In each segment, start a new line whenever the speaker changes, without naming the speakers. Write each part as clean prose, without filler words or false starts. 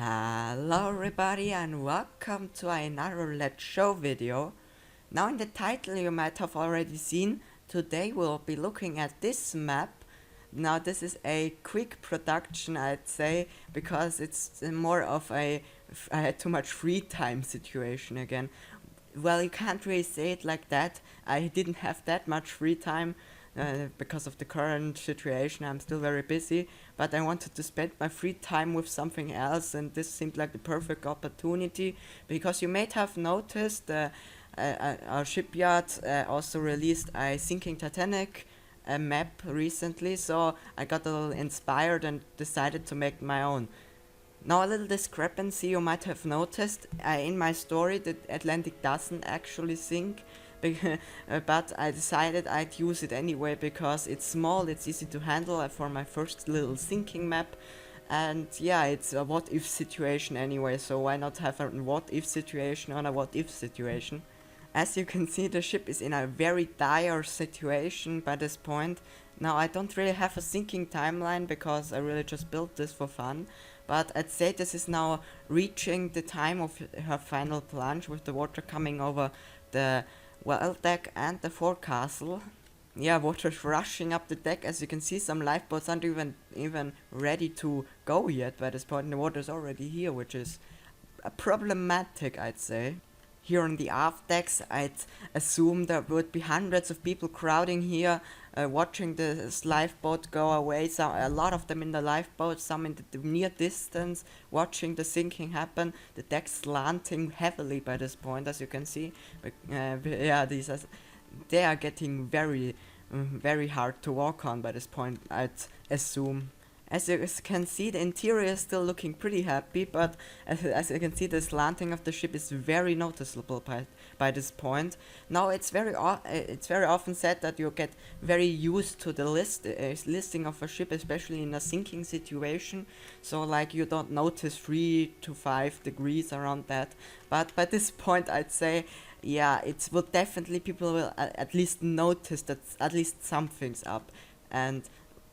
Hello everybody and welcome to another Let's Show video. Now in the title you might have already seen, today we'll be looking at this map. Now this is a quick production, I'd say, because it's more of I had too much free time situation again. Well, you can't really say it like that. I didn't have that much free time because of the current situation. I'm still very busy, but I wanted to spend my free time with something else, and this seemed like the perfect opportunity because you may have noticed our shipyard also released a sinking Titanic map recently, so I got a little inspired and decided to make my own. Now a little discrepancy you might have noticed, in my story the Atlantic doesn't actually sink, but I decided I'd use it anyway because it's small, it's easy to handle for my first little sinking map, and yeah, it's a what if situation anyway, so why not have a what if situation on a what if situation. As you can see, the ship is in a very dire situation by this point. Now I don't really have a sinking timeline because I really just built this for fun, but I'd say this is now reaching the time of her final plunge with the water coming over the well deck and the forecastle. Yeah, water's rushing up the deck. As you can see, some lifeboats aren't even ready to go yet by this point, and the water's already here, which is problematic, I'd say. Here on the aft decks, I'd assume there would be hundreds of people crowding here, watching this lifeboat go away. A lot of them in the lifeboat, some in the near distance, watching the sinking happen. The deck slanting heavily by this point, as you can see. Yeah, they are getting very hard to walk on by this point, I'd assume. As you can see, the interior is still looking pretty happy, but as you can see, the slanting of the ship is very noticeable by this point. Now it's very often said that you get very used to the listing of a ship, especially in a sinking situation. So like you don't notice 3 to 5 degrees around that. But by this point, I'd say, yeah, it will definitely, people will at least notice that at least something's up, and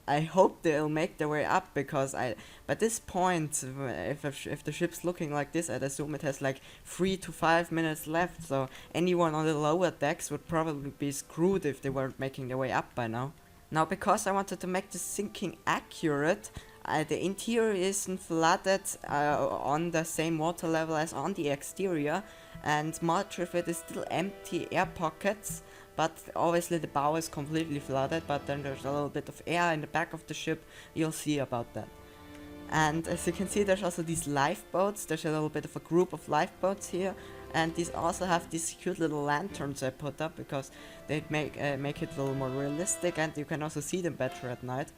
I hope they'll make their way up, because by this point, if the ship's looking like this, I'd assume it has like 3 to 5 minutes left, so anyone on the lower decks would probably be screwed if they weren't making their way up by now. Now, because I wanted to make the sinking accurate, the interior isn't flooded on the same water level as on the exterior, and much of it is still empty air pockets. But obviously the bow is completely flooded, but then there's a little bit of air in the back of the ship. You'll see about that. And as you can see, there's also these lifeboats. There's a little bit of a group of lifeboats here, and these also have these cute little lanterns I put up because they make it a little more realistic, and you can also see them better at night.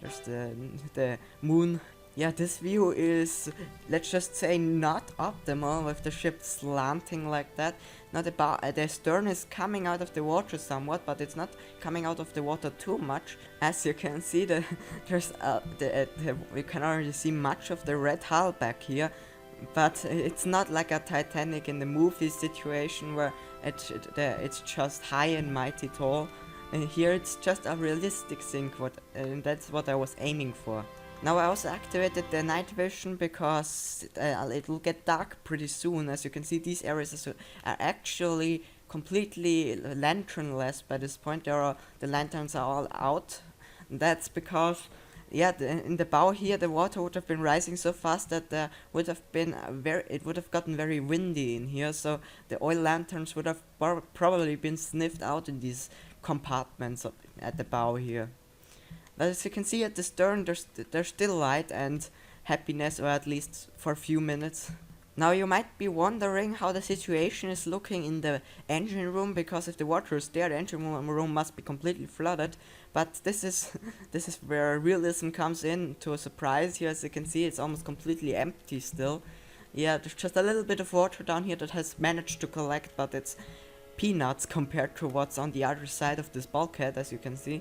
There's the moon. Yeah, this view is, let's just say, not optimal with the ship slanting like that. Now the stern is coming out of the water somewhat, but it's not coming out of the water too much. As you can see, we can already see much of the red hull back here, but it's not like a Titanic in the movie situation where it's just high and mighty tall. And here it's just a realistic sink, and that's what I was aiming for. Now I also activated the night vision because it will get dark pretty soon. As you can see, these areas are actually completely lanternless by this point. The lanterns are all out. And that's because, yeah, in the bow here, the water would have been rising so fast that it would have gotten very windy in here. So the oil lanterns would have probably been sniffed out in these compartments at the bow here. But as you can see at the stern, there's still light and happiness, or at least for a few minutes. Now you might be wondering how the situation is looking in the engine room, because if the water is there, the engine room must be completely flooded. But this is where realism comes in to a surprise. Here, as you can see, it's almost completely empty still. Yeah, there's just a little bit of water down here that has managed to collect, but it's peanuts compared to what's on the other side of this bulkhead, as you can see.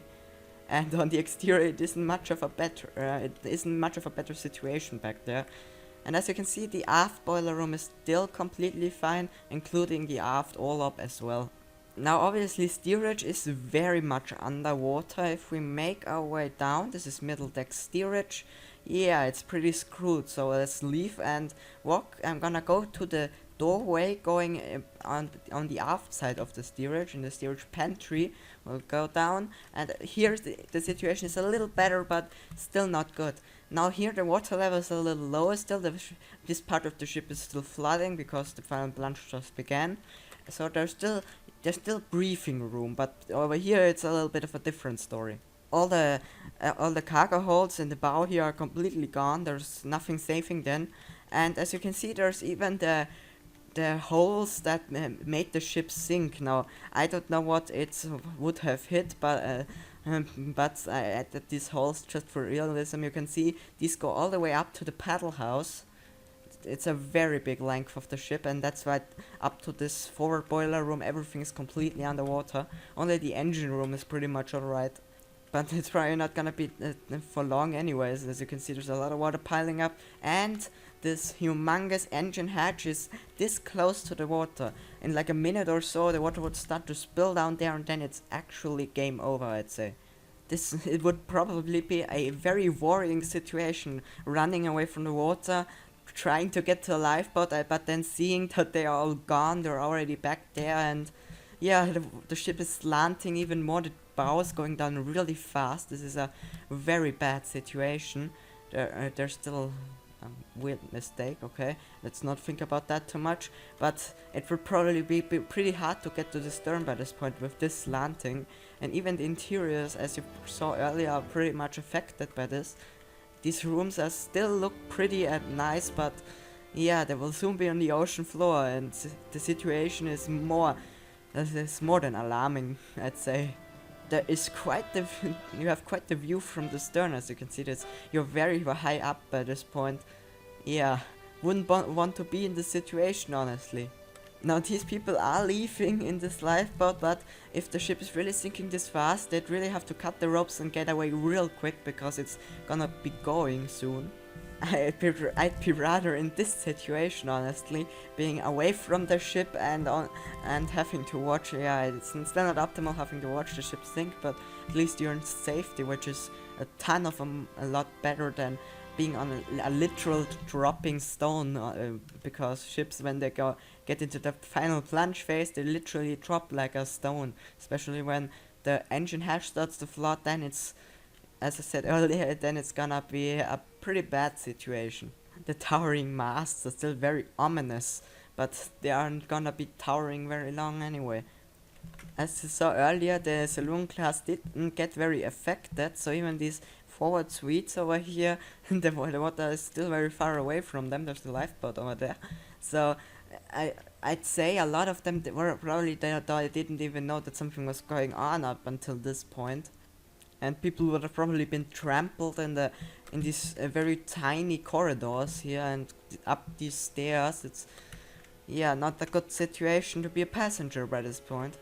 And on the exterior, it isn't much of a better situation back there. And as you can see, the aft boiler room is still completely fine, including the aft orlop as well. Now obviously steerage is very much underwater. If we make our way down, this is middle deck steerage. Yeah, it's pretty screwed, so let's leave and walk. I'm gonna go to the doorway going on the aft side of the steerage, in the steerage pantry. We'll go down, and here the situation is a little better, but still not good. Now here the water level is a little lower still. This part of the ship is still flooding because the final plunge just began. So there's still breathing room, but over here it's a little bit of a different story. All the cargo holds in the bow here are completely gone. There's nothing saving them, and as you can see, there's even the holes that made the ship sink. Now I don't know what it would have hit, but I added these holes just for realism. You can see these go all the way up to the paddle house. It's a very big length of the ship, and that's why up to this forward boiler room everything is completely underwater. Only the engine room is pretty much alright, but it's probably not gonna be for long anyways. As you can see, there's a lot of water piling up, and this humongous engine hatch is this close to the water. In like a minute or so the water would start to spill down there, and then it's actually game over, I'd say. It would probably be a very worrying situation, running away from the water, trying to get to a lifeboat, but then seeing that they are all gone, they're already back there, and yeah, the ship is slanting even more, the bow is going down really fast. This is a very bad situation. There's still a weird mistake, okay, let's not think about that too much, but it would probably be pretty hard to get to the stern by this point with this slanting, and even the interiors, as you saw earlier, are pretty much affected by this. These rooms are still look pretty and nice, but yeah, they will soon be on the ocean floor, and the situation is more than alarming, I'd say. There is quite the you have quite the view from the stern, as you can see. You're very high up by this point. Yeah, wouldn't want to be in this situation, honestly. Now these people are leaving in this lifeboat, but if the ship is really sinking this fast, they'd really have to cut the ropes and get away real quick, because it's gonna be going soon. I'd be rather in this situation, honestly, being away from the ship and having to watch. Yeah, it's still not optimal having to watch the ship sink, but at least you're in safety, which is a lot better than being on a literal dropping stone, because ships, when they get into the final plunge phase, they literally drop like a stone, especially when the engine hatch starts to flood. Then it's, as I said earlier, then it's gonna be a pretty bad situation. The towering masts are still very ominous, but they aren't gonna be towering very long anyway. As you saw earlier, the saloon class didn't get very affected, so even these forward suites over here, the water is still very far away from them. There's the lifeboat over there, so I'd say a lot of them were probably there, they didn't even know that something was going on up until this point, and people would have probably been trampled in these very tiny corridors here and up these stairs. It's, yeah, not a good situation to be a passenger by this point.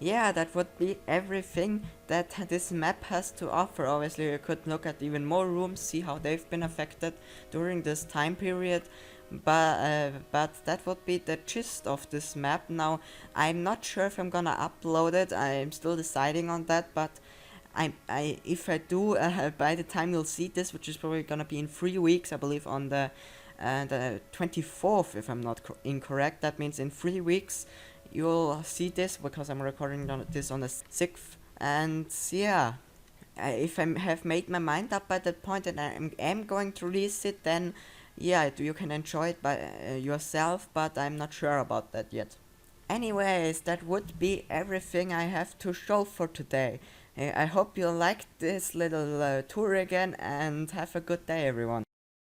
Yeah, that would be everything that this map has to offer. Obviously, you could look at even more rooms, see how they've been affected during this time period, but that would be the gist of this map. Now, I'm not sure if I'm gonna upload it. I'm still deciding on that, but if I do, by the time you'll see this, which is probably gonna be in 3 weeks, I believe, on the 24th, if I'm not incorrect. That means in 3 weeks you'll see this, because I'm recording this on the 6th, and yeah, if I have made my mind up by that point and I am going to release it, then yeah, you can enjoy it by yourself, but I'm not sure about that yet. Anyways, that would be everything I have to show for today. I hope you liked this little tour again, and have a good day, everyone.